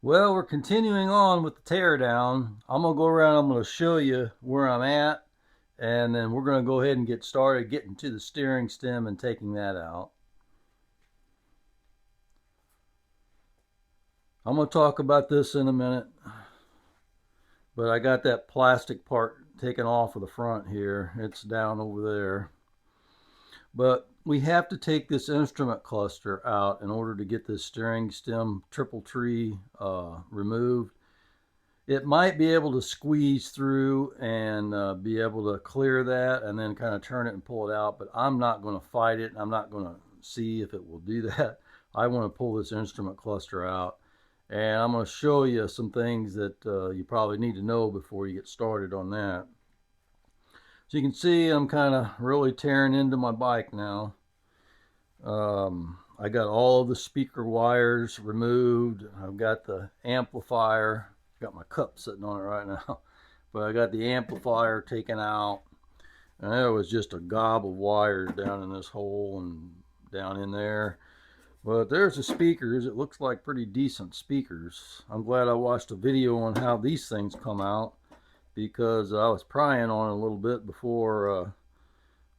Well, we're continuing on with the teardown. I'm going to go around, I'm going to show you where I'm at, and then we're going to go ahead and get started getting to the steering stem and taking that out. I'm going to talk about this in a minute, but I got that plastic part taken off of the front here. It's down over there. But we have to take this instrument cluster out in order to get this steering stem triple tree removed. It might be able to squeeze through and be able to clear that and then kind of turn it and pull it out, but I'm not going to fight it. I'm not going to see if it will do that. I want to pull this instrument cluster out, and I'm going to show you some things that you probably need to know before you get started on that. So you can see I'm kind of really tearing into my bike now. I got all of the speaker wires removed. I've got the amplifier. Got my cup sitting on it right now. But I got the amplifier taken out. And there was just a gob of wires down in this hole and down in there. But there's the speakers. It looks like pretty decent speakers. I'm glad I watched a video on how these things come out, because I was prying on it a little bit before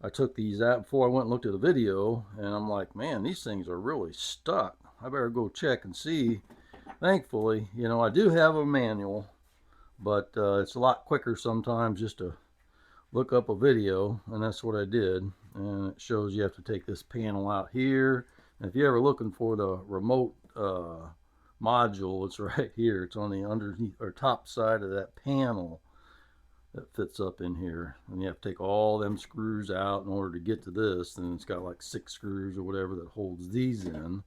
I took these out, before I went and looked at the video, and I'm like, man, these things are really stuck. I better go check and see. Thankfully, I do have a manual, but it's a lot quicker sometimes just to look up a video, and that's what I did. And it shows you have to take this panel out here. And if you're ever looking for the remote module, it's right here. It's on the underneath or top side of that panel that fits up in here, and you have to take all them screws out in order to get to this, and it's got like 6 screws or whatever that holds these in.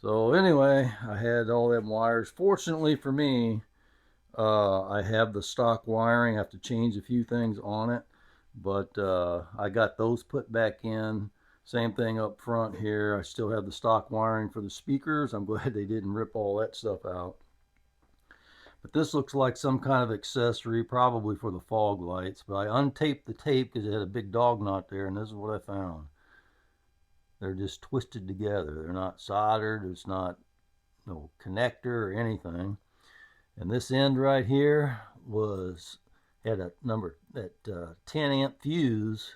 So anyway, I had all them wires. Fortunately for me, I have the stock wiring. I have to change a few things on it, but I got those put back in. Same thing up front here. I still have the stock wiring for the speakers. I'm glad they didn't rip all that stuff out. But this looks like some kind of accessory, probably for the fog lights. But I untaped the tape because it had a big dog knot there, and this is what I found. They're just twisted together. They're not soldered. It's not no connector or anything. And this end right here had a number that 10 amp fuse.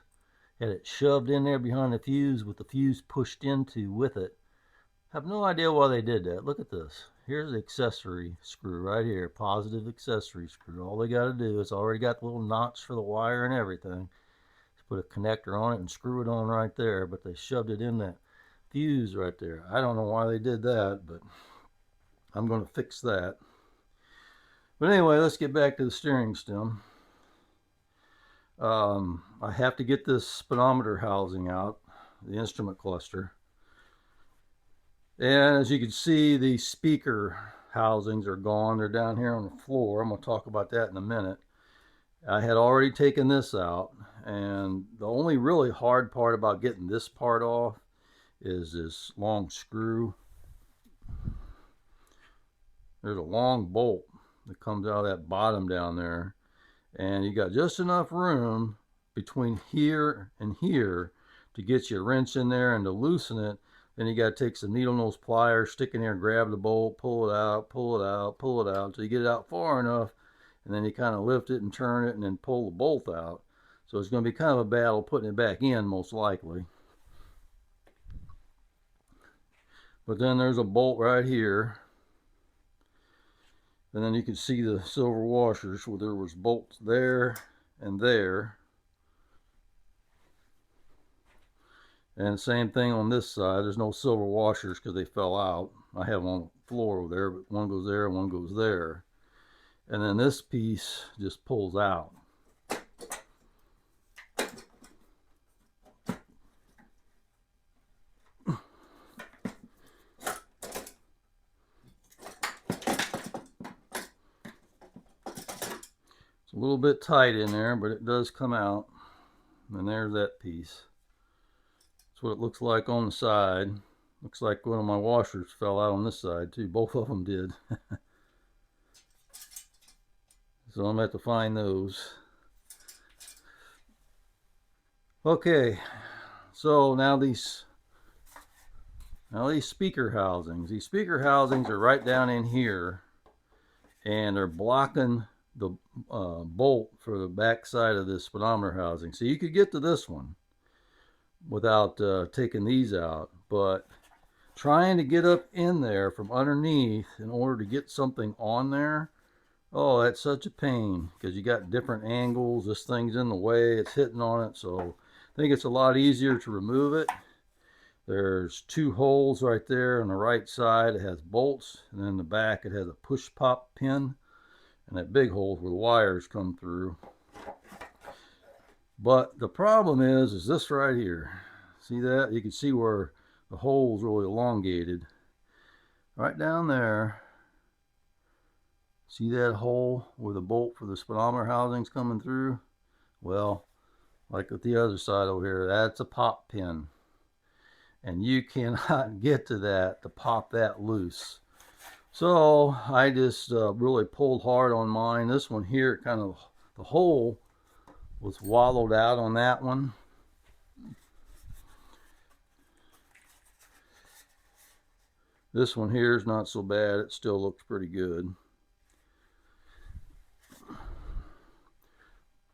Had it shoved in there behind the fuse with the fuse pushed into with it. I have no idea why they did that. Look at this. Here's the accessory screw right here, positive accessory screw. All they got to do is already got the little knots for the wire and everything. Just put a connector on it and screw it on right there, but they shoved it in that fuse right there. I don't know why they did that, but I'm going to fix that. But anyway, let's get back to the steering stem. I have to get this speedometer housing out, the instrument cluster. And as you can see, the speaker housings are gone. They're down here on the floor. I'm going to talk about that in a minute. I had already taken this out, and the only really hard part about getting this part off is this long screw. There's a long bolt that comes out of that bottom down there, and you got just enough room between here and here to get your wrench in there and to loosen it. Then you got to take some needle nose pliers, stick in there, grab the bolt, pull it out, pull it out, pull it out until you get it out far enough, and then you kind of lift it and turn it and then pull the bolt out. So it's going to be kind of a battle putting it back in, most likely. But then there's a bolt right here, and then you can see the silver washers where there was bolts there and there. And same thing on this side. There's no silver washers because they fell out. I have them on the floor over there, but one goes there and one goes there. And then this piece just pulls out. It's a little bit tight in there, but it does come out. And there's that piece. That's what it looks like on the side. Looks like one of my washers fell out on this side too. Both of them did. So I'm going to have to find those. Okay, so now these Now these speaker housings are right down in here, and they're blocking the bolt for the back side of this speedometer housing. So you could get to this one without taking these out, but trying to get up in there from underneath in order to get something on there, oh, that's such a pain, because you got different angles. This thing's in the way, it's hitting on it. So I think it's a lot easier to remove it. There's two holes right there on the right side. It has bolts, and then the back it has a push pop pin, and that big hole where the wires come through. But the problem is this right here. See that? You can see where the hole's really elongated. Right down there. See that hole where the bolt for the speedometer housing's coming through? Well, like with the other side over here, that's a pop pin. And you cannot get to that to pop that loose. So I just really pulled hard on mine. This one here, kind of the hole was wallowed out on that one. This one here is not so bad. It still looks pretty good.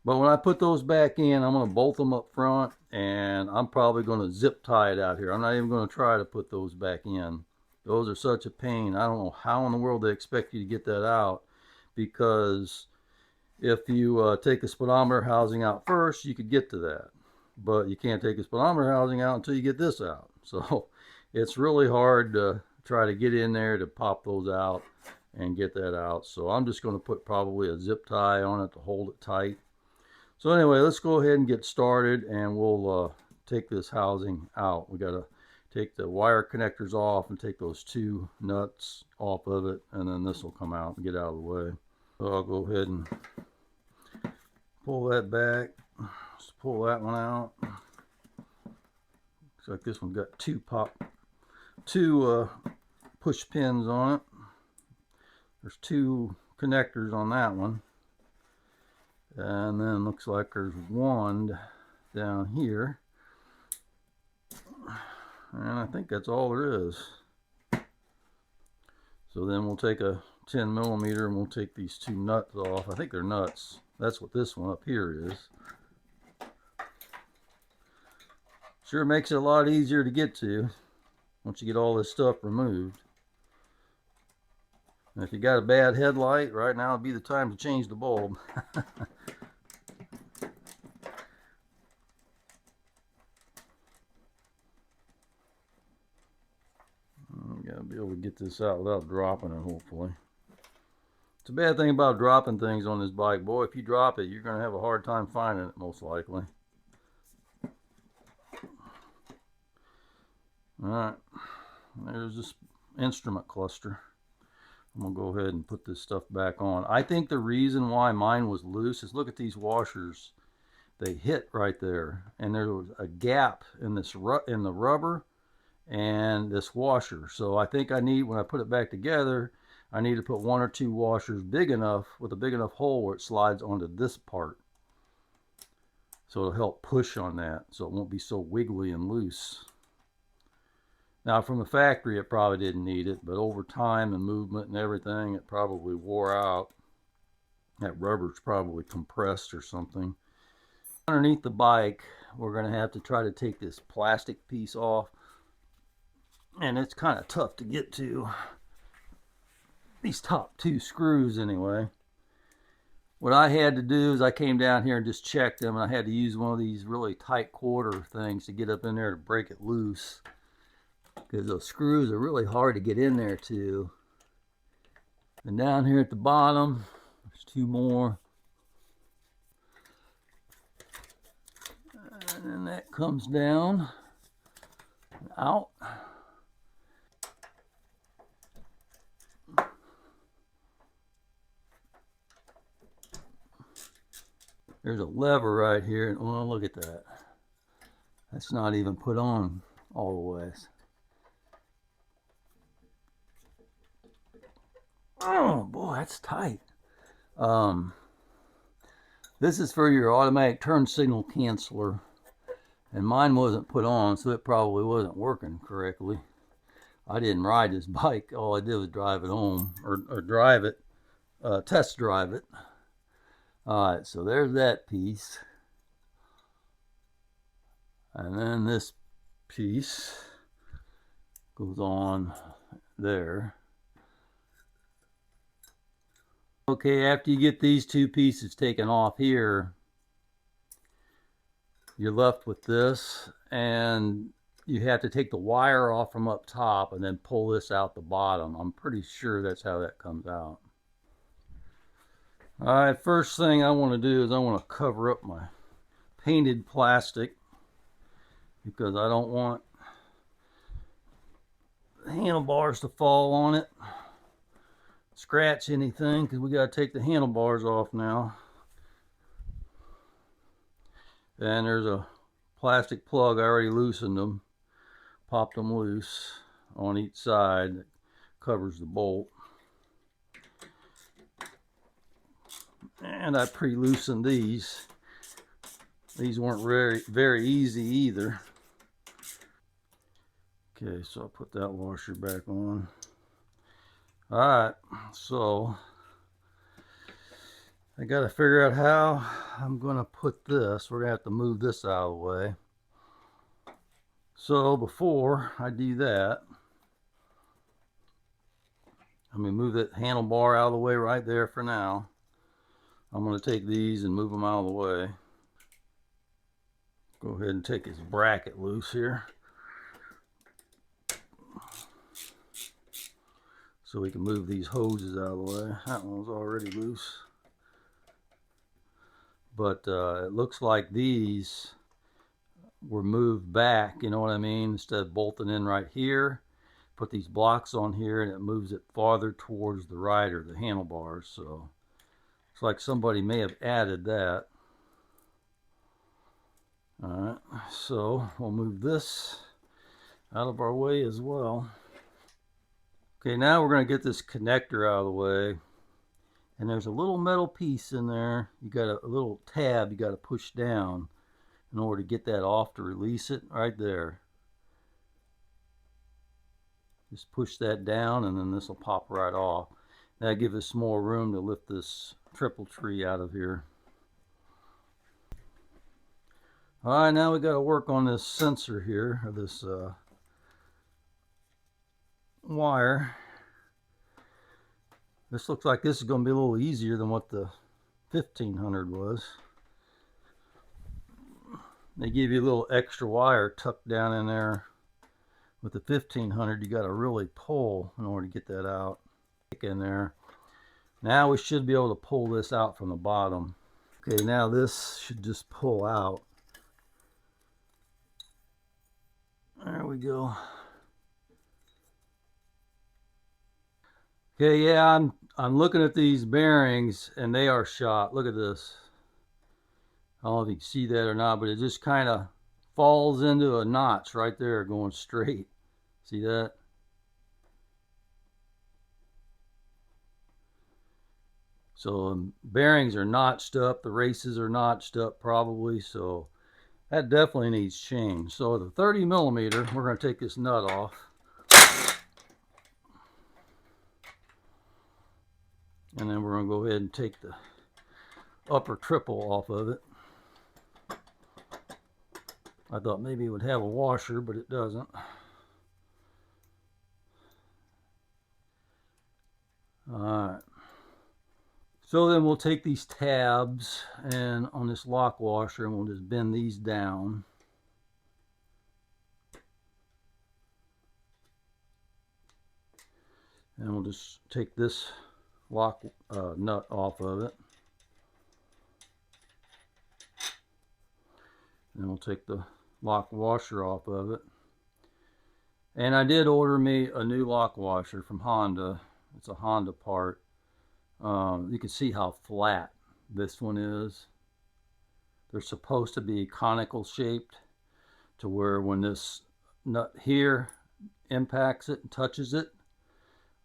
But when I put those back in, I'm going to bolt them up front, and I'm probably going to zip tie it out here. I'm not even going to try to put those back in. Those are such a pain. I don't know how in the world they expect you to get that out, because if you take the speedometer housing out first, you could get to that. But you can't take the speedometer housing out until you get this out. So it's really hard to try to get in there to pop those out and get that out. So I'm just going to put probably a zip tie on it to hold it tight. So anyway, let's go ahead and get started, and we'll take this housing out. We got to take the wire connectors off and take those two nuts off of it, and then this will come out and get out of the way. So I'll go ahead and pull that back. Just pull that one out. Looks like this one's got two push pins on it. There's two connectors on that one. And then looks like there's one down here. And I think that's all there is. So then we'll take a 10 millimeter and we'll take these two nuts off. I think they're nuts. That's what this one up here is. Sure makes it a lot easier to get to once you get all this stuff removed. And if you got a bad headlight, right now would be the time to change the bulb. Gotta be able to get this out without dropping it, hopefully. It's a bad thing about dropping things on this bike. Boy, if you drop it, you're going to have a hard time finding it, most likely. Alright, there's this instrument cluster. I'm going to go ahead and put this stuff back on. I think the reason why mine was loose is look at these washers. They hit right there, and there was a gap in this in the rubber and this washer. So I think I need, when I put it back together, I need to put one or two washers big enough, with a big enough hole where it slides onto this part. So it'll help push on that, so it won't be so wiggly and loose. Now from the factory it probably didn't need it, but over time and movement and everything, it probably wore out. That rubber's probably compressed or something. Underneath the bike, we're going to have to try to take this plastic piece off. And it's kind of tough to get to. These top two screws anyway. What I had to do is I came down here and just checked them, and I had to use one of these really tight quarter things to get up in there to break it loose. Because those screws are really hard to get in there too. And down here at the bottom, there's two more. And then that comes down and out. There's a lever right here, and oh, look at that. That's not even put on all the way. Oh boy, that's tight. This is for your automatic turn signal canceller, and mine wasn't put on, so it probably wasn't working correctly. I didn't ride this bike. All I did was drive it home, or drive it, test drive it. All right, so there's that piece. And then this piece goes on there. Okay, after you get these two pieces taken off here, you're left with this, and you have to take the wire off from up top and then pull this out the bottom. I'm pretty sure that's how that comes out. All right, first thing I want to do is I want to cover up my painted plastic because I don't want the handlebars to fall on it, scratch anything, because we got to take the handlebars off now. And there's a plastic plug. I already loosened them, popped them loose on each side that covers the bolt. And I pre-loosened these. These weren't very easy either. Okay, so I'll put that washer back on. All right, so I got to figure out how I'm going to put this. We're going to have to move this out of the way. So before I do that, I'm going to move that handlebar out of the way right there for now. I'm going to take these and move them out of the way. Go ahead and take his bracket loose here, so we can move these hoses out of the way. That one's already loose. But it looks like these were moved back, you know what I mean? Instead of bolting in right here, put these blocks on here and it moves it farther towards the rider, the handlebars. So it's like somebody may have added that. All right, so we'll move this out of our way as well. Okay, now we're going to get this connector out of the way. And there's a little metal piece in there. You got a little tab you got to push down in order to get that off to release it right there. Just push that down and then this will pop right off. That gives us more room to lift this triple tree out of here. All right, now we got to work on this sensor here, or this wire. This looks like this is going to be a little easier than what the 1500 was. They give you a little extra wire tucked down in there. With the 1500, you got to really pull in order to get that out. In there. Now we should be able to pull this out from the bottom. Okay, now this should just pull out. There we go. Okay, yeah, I'm looking at these bearings and they are shot. Look at this. I don't know if you can see that or not, but it just kind of falls into a notch right there going straight. See that? So bearings are notched up, the races are notched up probably, so that definitely needs change. So the 30 millimeter, we're going to take this nut off. And then we're going to go ahead and take the upper triple off of it. I thought maybe it would have a washer, but it doesn't. Alright. So then we'll take these tabs and on this lock washer and we'll just bend these down. And we'll just take this lock nut off of it. And we'll take the lock washer off of it. And I did order me a new lock washer from Honda. It's a Honda part. You can see how flat this one is. They're supposed to be conical shaped to where when this nut here impacts it and touches it,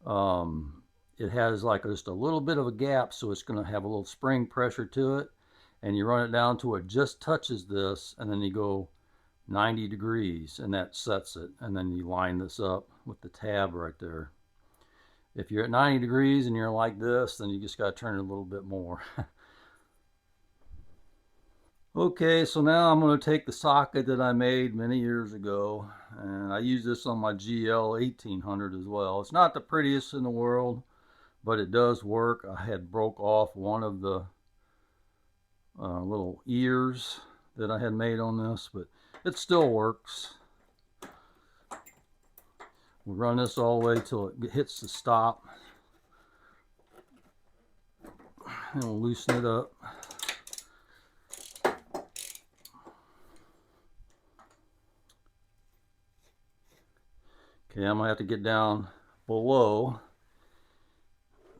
it has like just a little bit of a gap, so it's going to have a little spring pressure to it, and you run it down to it just touches this, and then you go 90 degrees, and that sets it. And then you line this up with the tab right there. If you're at 90 degrees and you're like this, then you just got to turn it a little bit more. Okay, so now I'm going to take the socket that I made many years ago, and I use this on my GL1800 as well. It's not the prettiest in the world, but it does work. I had broke off one of the little ears that I had made on this, but it still works. We'll run this all the way till it hits the stop, and we'll loosen it up. Okay, I'm gonna have to get down below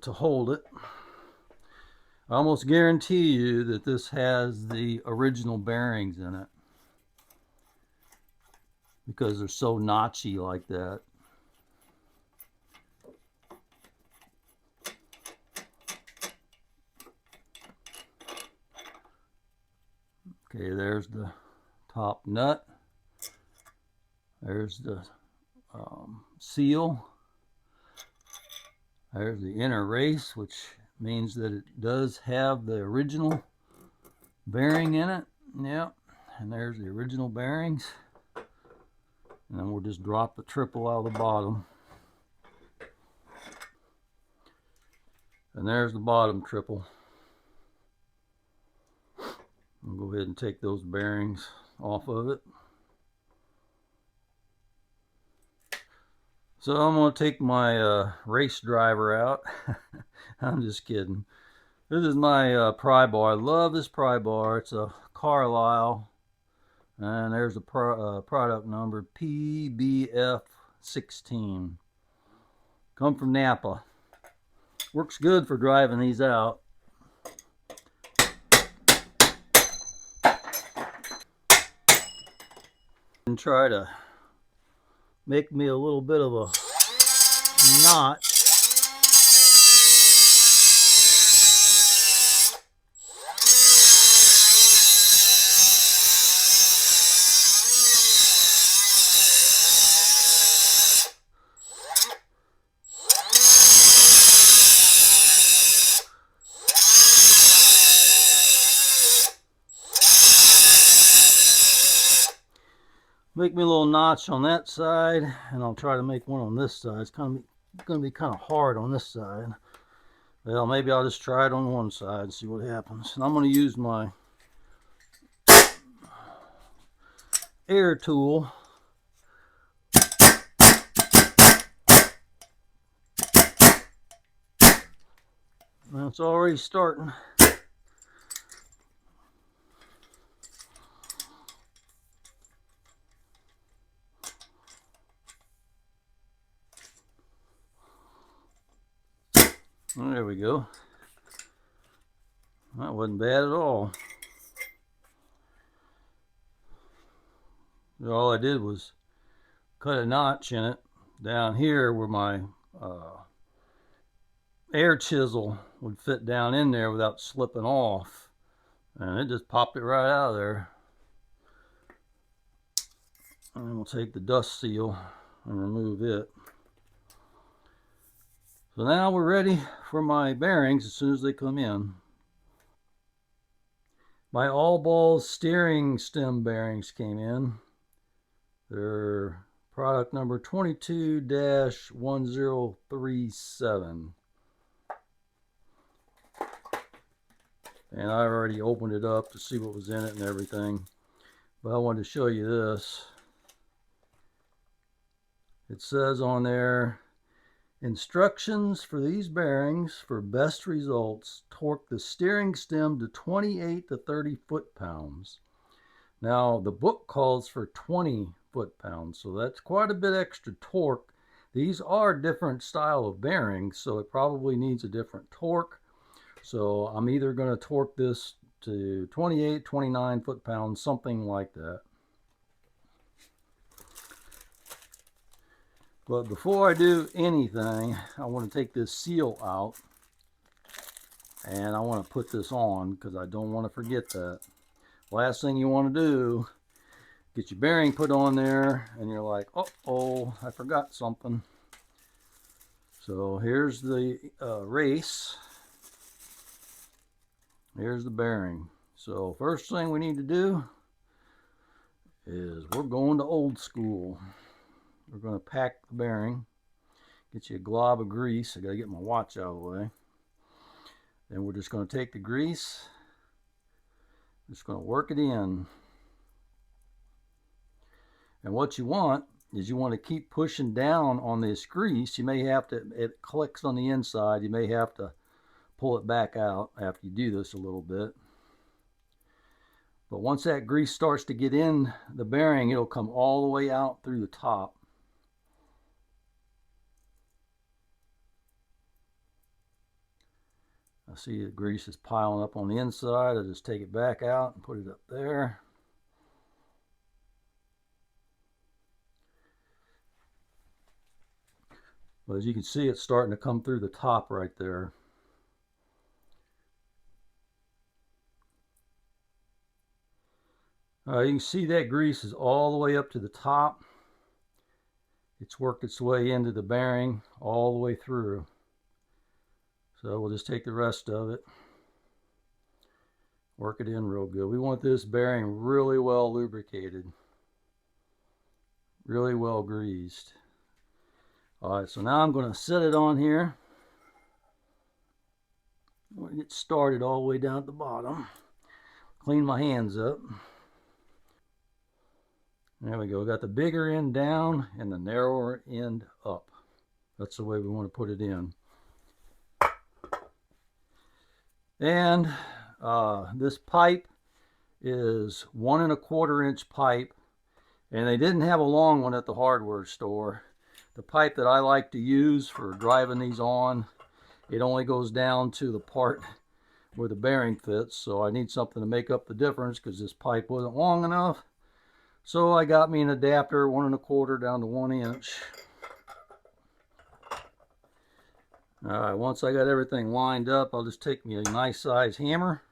to hold it. I almost guarantee you that this has the original bearings in it because they're so notchy like that. Okay, there's the top nut. There's the seal. There's the inner race, which means that it does have the original bearing in it. Yep, and there's the original bearings. And then we'll just drop the triple out of the bottom. And there's the bottom triple. I'll go ahead and take those bearings off of it. So I'm going to take my race driver out. I'm just kidding. This is my pry bar. I love this pry bar. It's a Carlisle. And there's the product number, PBF16. Come from Napa. Works good for driving these out. And try to make me a little bit of a knot. Make me a little notch on that side, and I'll try to make one on this side. It's going to be kind of hard on this side. Well, maybe I'll just try it on one side and see what happens. And I'm going to use my air tool. And it's already starting. There we go. That wasn't bad at all. All I did was cut a notch in it down here where my air chisel would fit down in there without slipping off, and it just popped it right out of there. And we'll take the dust seal and remove it. So now we're ready for my bearings as soon as they come in. My all balls steering stem bearings came in. They're product number 22-1037. And I already opened it up to see what was in it and everything. But I wanted to show you this. It says on there, instructions for these bearings for best results. Torque the steering stem to 28 to 30 foot-pounds. Now, the book calls for 20 foot-pounds, so that's quite a bit extra torque. These are different style of bearings, so it probably needs a different torque. So I'm either going to torque this to 28, 29 foot-pounds, something like that. But before I do anything, I want to take this seal out, and I want to put this on because I don't want to forget that. Last thing you want to do Get your bearing put on there, and you're like, oh, I forgot something. So here's the race. Here's the bearing. So first thing we need to do is we're going to old school. We're going to pack the bearing. Get you a glob of grease. I got to get my watch out of the way. Then we're just going to take the grease. Just going to work it in. And what you want is you want to keep pushing down on this grease. You may have to, it collects on the inside. You may have to pull it back out after you do this a little bit. But once that grease starts to get in the bearing, it'll come all the way out through the top. I see the grease is piling up on the inside. I just take it back out and put it up there. But as you can see, it's starting to come through the top right there. You can see that grease is all the way up to the top. It's worked its way into the bearing all the way through. So we'll just take the rest of it, work it in real good. We want this bearing really well lubricated, really well greased. All right, so now I'm going to set it on here. I'm going to get started all the way down at the bottom. Clean my hands up. There we go. Got the bigger end down and the narrower end up. That's the way we want to put it in. And this pipe is 1 1/4 inch pipe, and they didn't have a long one at the hardware store. The pipe that I like to use for driving these on, it only goes down to the part where the bearing fits, so I need something to make up the difference because this pipe wasn't long enough. So I got me an adapter, 1 1/4 down to 1 inch. All right, once I got everything lined up, I'll just take me a nice size hammer.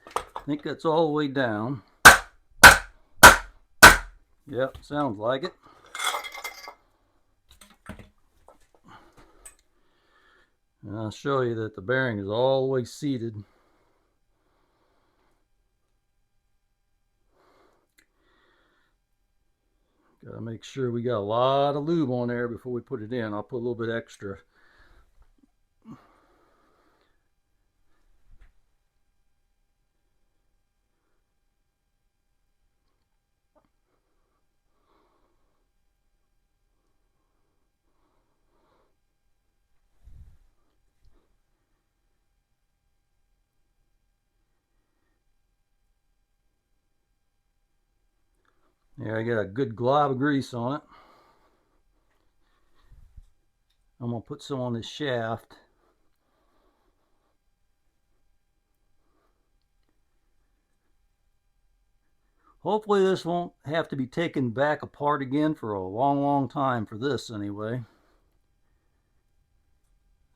I think that's all the way down. Yep, sounds like it. And I'll show you that the bearing is all the way seated. Gotta make sure we got a lot of lube on there before we put it in. I'll put a little bit extra. There, I got a good glob of grease on it. I'm gonna put some on this shaft. Hopefully this won't have to be taken back apart again for a long time for this anyway.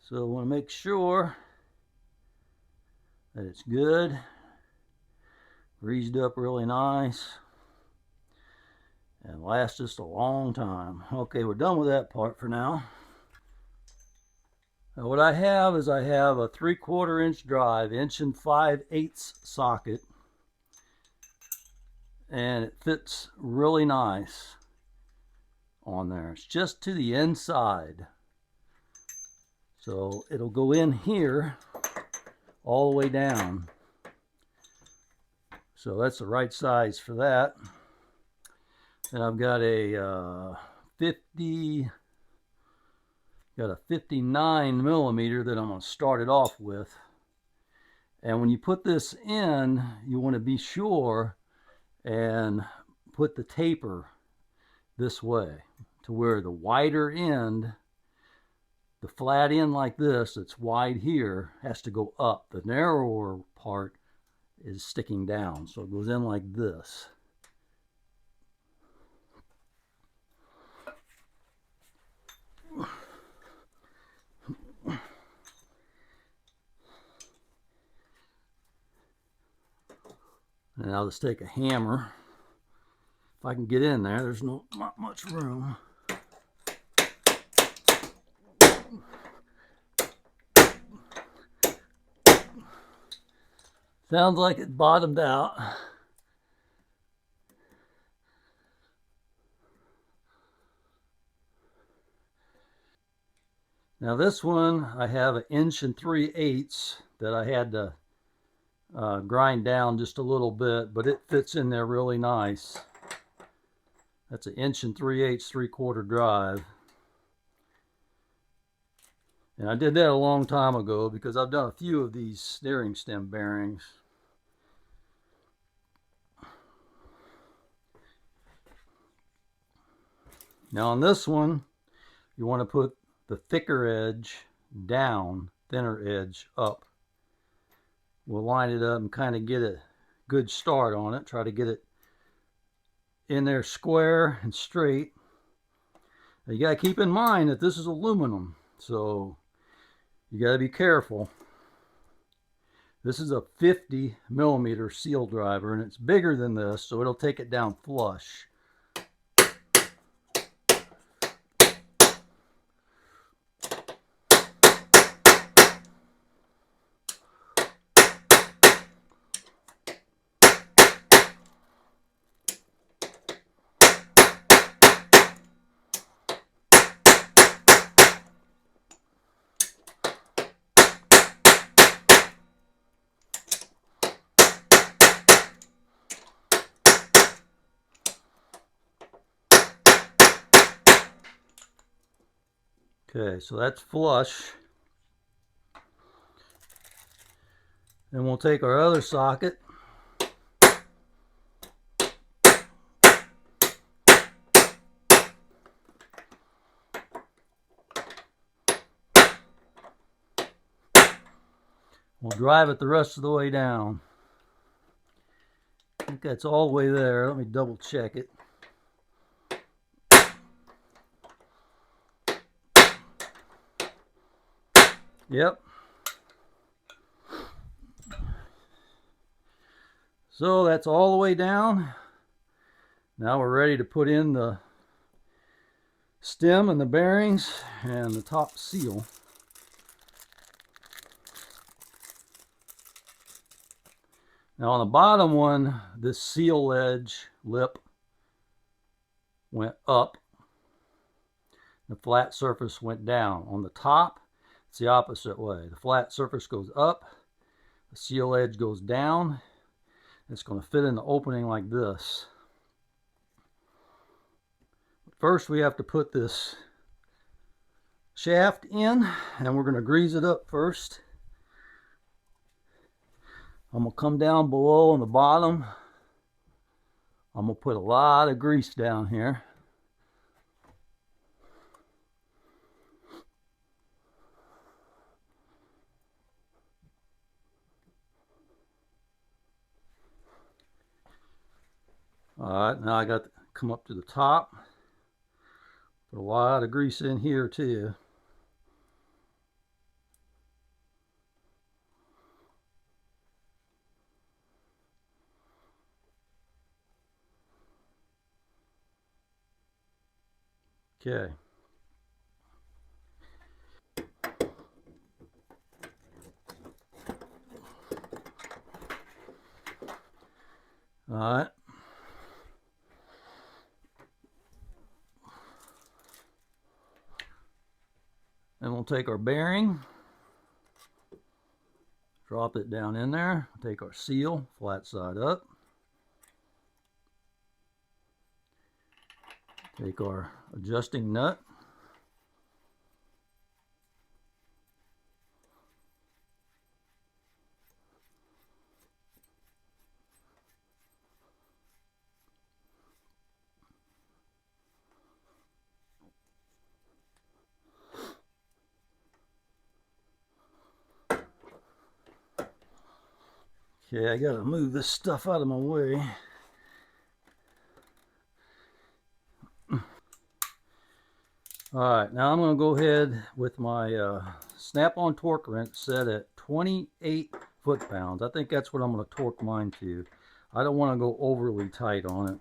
So I want to make sure that it's good, greased up really nice, and lasts just a long time. Okay, we're done with that part for now. Now what I have is I have a 3/4 inch drive, 1 5/8 socket, and it fits really nice on there. It's just to the inside. So it'll go in here all the way down. So that's the right size for that. And I've got a 59 millimeter that I'm going to start it off with. And when you put this in, you want to be sure and put the taper this way to where the wider end, the flat end like this, that's wide here, has to go up. The narrower part is sticking down, so it goes in like this. And I'll just take a hammer. If I can get in there, there's not much room. Sounds like it bottomed out. Now this one, I have 1 3/8 inches that I had to grind down just a little bit, but it fits in there really nice. That's 1 3/8 inches 3/4 drive. And I did that a long time ago because I've done a few of these steering stem bearings. Now on this one, you want to put the thicker edge down, thinner edge up. We'll line it up and kind of get a good start on it. Try to get it in there square and straight. Now you got to keep in mind that this is aluminum, so you got to be careful. This is a 50mm seal driver, and it's bigger than this, so it'll take it down flush. Okay, so that's flush. Then we'll take our other socket. We'll drive it the rest of the way down. I think that's all the way there. Let me double check it. Yep. So that's all the way down. Now we're ready to put in the stem and the bearings and the top seal. Now on the bottom one, this seal edge lip went up. The flat surface went down. On the top, it's the opposite way. The flat surface goes up, the seal edge goes down. It's going to fit in the opening like this. First we have to put this shaft in, and we're going to grease it up first. I'm going to come down below on the bottom. I'm going to put a lot of grease down here. Alright, now I got to come up to the top. Put a lot of grease in here too. Okay. Alright. Then we'll take our bearing, drop it down in there, take our seal, flat side up, take our adjusting nut, okay, I gotta move this stuff out of my way. Alright, now I'm going to go ahead with my snap-on torque wrench set at 28 foot-pounds. I think that's what I'm going to torque mine to. I don't want to go overly tight on it.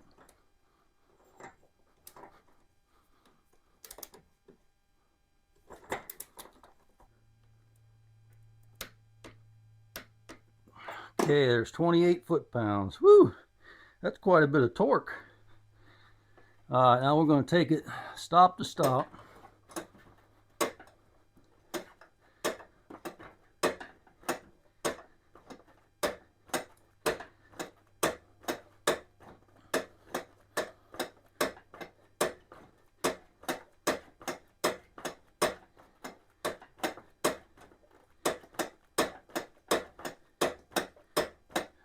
Okay, there's 28 foot-pounds. Woo! That's quite a bit of torque. Now we're going to take it stop to stop.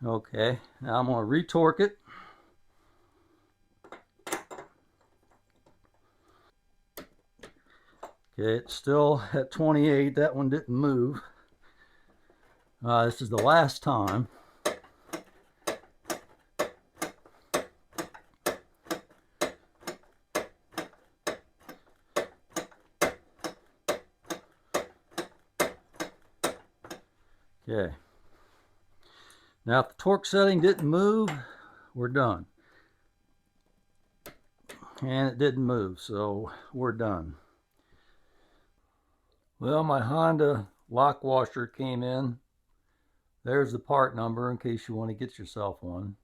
Okay, now I'm going to re-torque it. Okay, it's still at 28. That one didn't move. This is the last time. Okay. Now if the torque setting didn't move, we're done. And it didn't move, so we're done. Well, my Honda lock washer came in. There's the part number in case you want to get yourself one.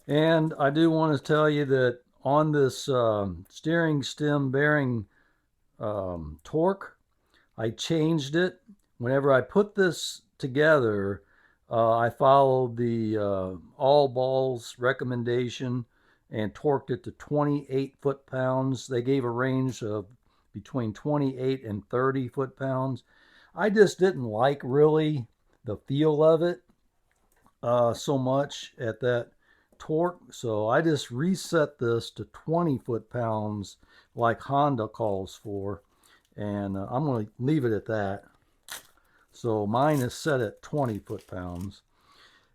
And I do want to tell you that on this steering stem bearing torque, I changed it. Whenever I put this together, I followed the all balls recommendation and torqued it to 28 foot-pounds. They gave a range of between 28 and 30 foot-pounds. I just didn't like really the feel of it so much at that torque, so I just reset this to 20 foot-pounds like Honda calls for, and I'm going to leave it at that. So mine is set at 20 foot-pounds.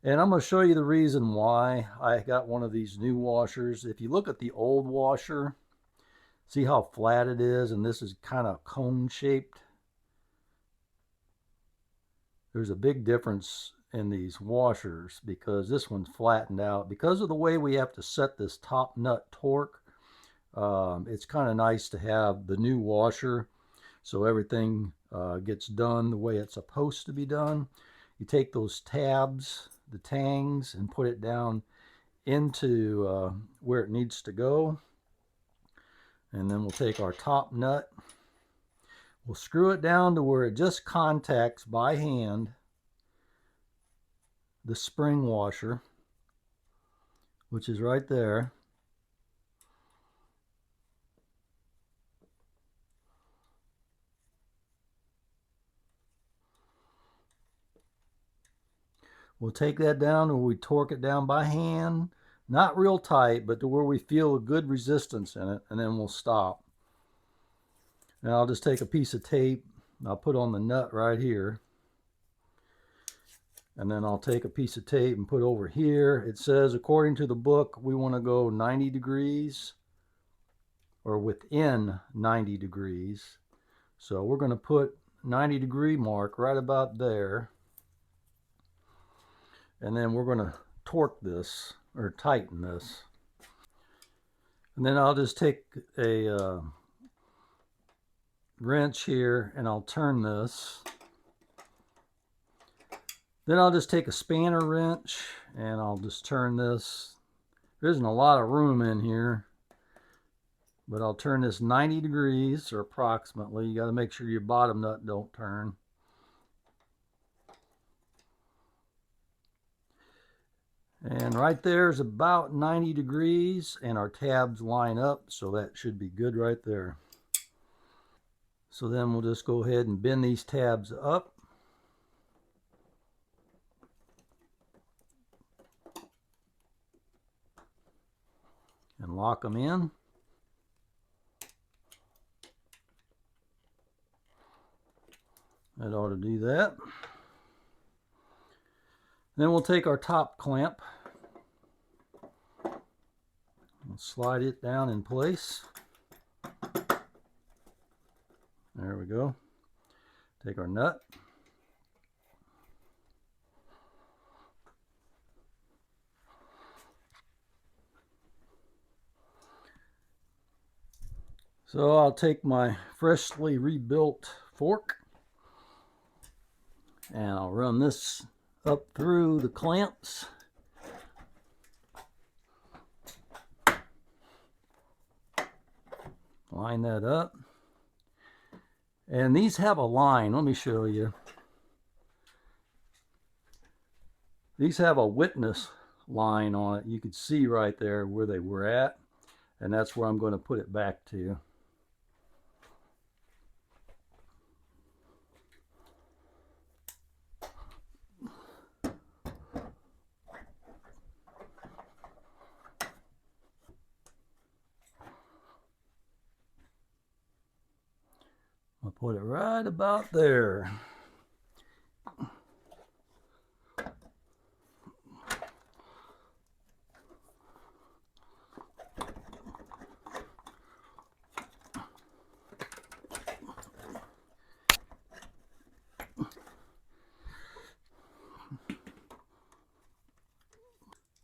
And I'm going to show you the reason why I got one of these new washers. If you look at the old washer, see how flat it is, and this is kind of cone-shaped. There's a big difference in these washers because this one's flattened out. Because of the way we have to set this top nut torque, it's kind of nice to have the new washer so everything gets done the way it's supposed to be done. You take those tabs, the tangs, and put it down into where it needs to go. And then we'll take our top nut. We'll screw it down to where it just contacts by hand the spring washer, which is right there. We'll take that down and we torque it down by hand, not real tight, but to where we feel a good resistance in it, and then we'll stop. Now I'll just take a piece of tape, I'll put on the nut right here, and then I'll take a piece of tape and put over here. It says, according to the book, we want to go 90 degrees or within 90 degrees. So we're going to put 90-degree mark right about there. And then we're going to torque this or tighten this. And then I'll just take a wrench here and I'll turn this. Then I'll just take a spanner wrench and I'll just turn this. There isn't a lot of room in here, but I'll turn this 90 degrees or approximately. You got to make sure your bottom nut don't turn. And right there is about 90 degrees and our tabs line up, so that should be good right there. So then we'll just go ahead and bend these tabs up. And lock them in. That ought to do that. Then we'll take our top clamp and slide it down in place. There we go. Take our nut. So I'll take my freshly rebuilt fork and I'll run this up through the clamps. Line that up. And these have a line. Let me show you. These have a witness line on it. You can see right there where they were at. And that's where I'm going to put it back to. I'll put it right about there.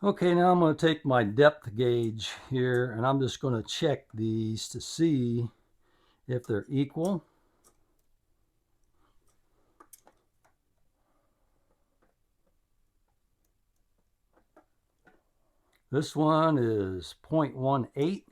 Okay, now I'm going to take my depth gauge here and I'm just going to check these to see if they're equal. This one is 0.18.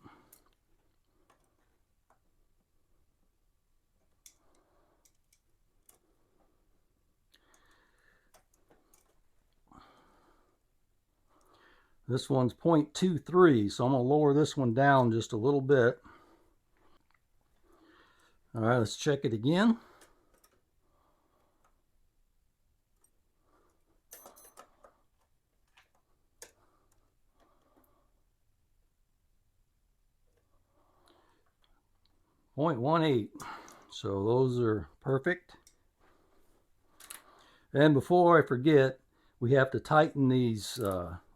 This one's 0.23, so I'm going to lower this one down just a little bit. All right, let's check it again. .18. So those are perfect. And before I forget, we have to tighten these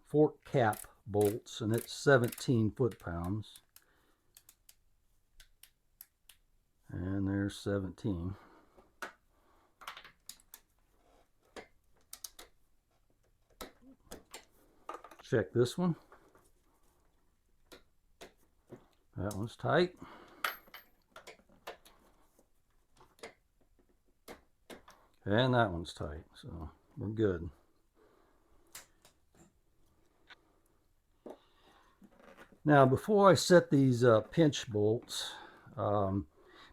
fork cap bolts, and it's 17 foot-pounds. And there's 17. Check this one. That one's tight. And that one's tight, so we're good. Now, before I set these pinch bolts,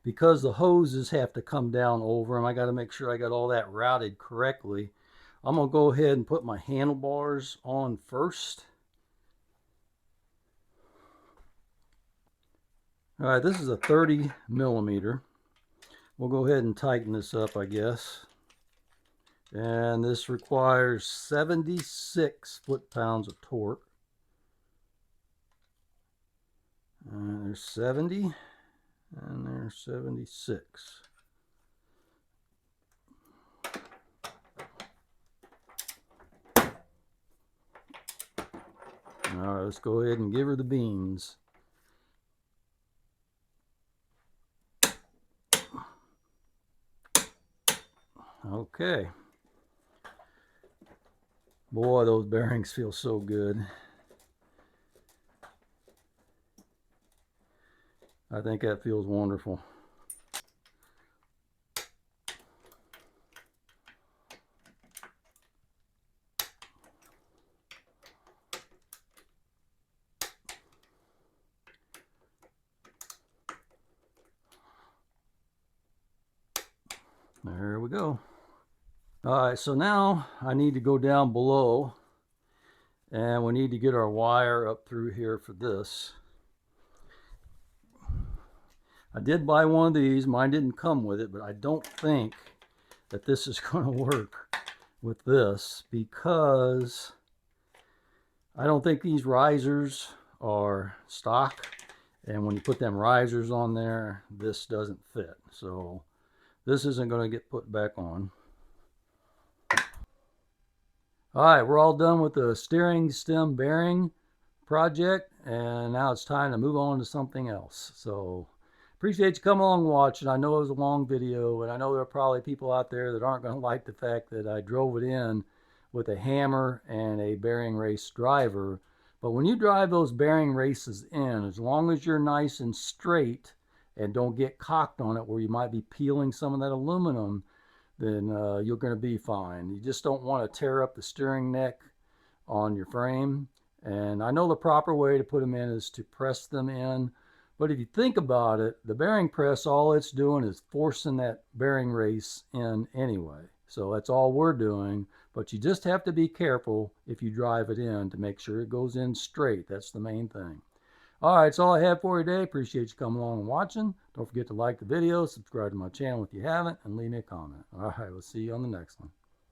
because the hoses have to come down over them, I got to make sure I got all that routed correctly. I'm going to go ahead and put my handlebars on first. All right, this is a 30 millimeter. We'll go ahead and tighten this up, I guess. And this requires 76 foot-pounds of torque. And there's 70, and there's 76. All right, let's go ahead and give her the beans. Okay. Boy, those bearings feel so good. I think that feels wonderful. There we go. All right, so now I need to go down below and we need to get our wire up through here for this. I did buy one of these. Mine didn't come with it, but I don't think that this is going to work with this because I don't think these risers are stock. And when you put them risers on there, this doesn't fit. So this isn't going to get put back on. All right, we're all done with the steering stem bearing project, and now it's time to move on to something else. So appreciate you coming along and watching. I know it was a long video, and I know there are probably people out there that aren't going to like the fact that I drove it in with a hammer and a bearing race driver. But when you drive those bearing races in, as long as you're nice and straight and don't get cocked on it where you might be peeling some of that aluminum, then you're going to be fine. You just don't want to tear up the steering neck on your frame. And I know the proper way to put them in is to press them in. But if you think about it, the bearing press, all it's doing is forcing that bearing race in anyway. So that's all we're doing. But you just have to be careful if you drive it in to make sure it goes in straight. That's the main thing. All right, that's all I have for you today. Appreciate you coming along and watching. Don't forget to like the video, subscribe to my channel if you haven't, and leave me a comment. All right, we'll see you on the next one.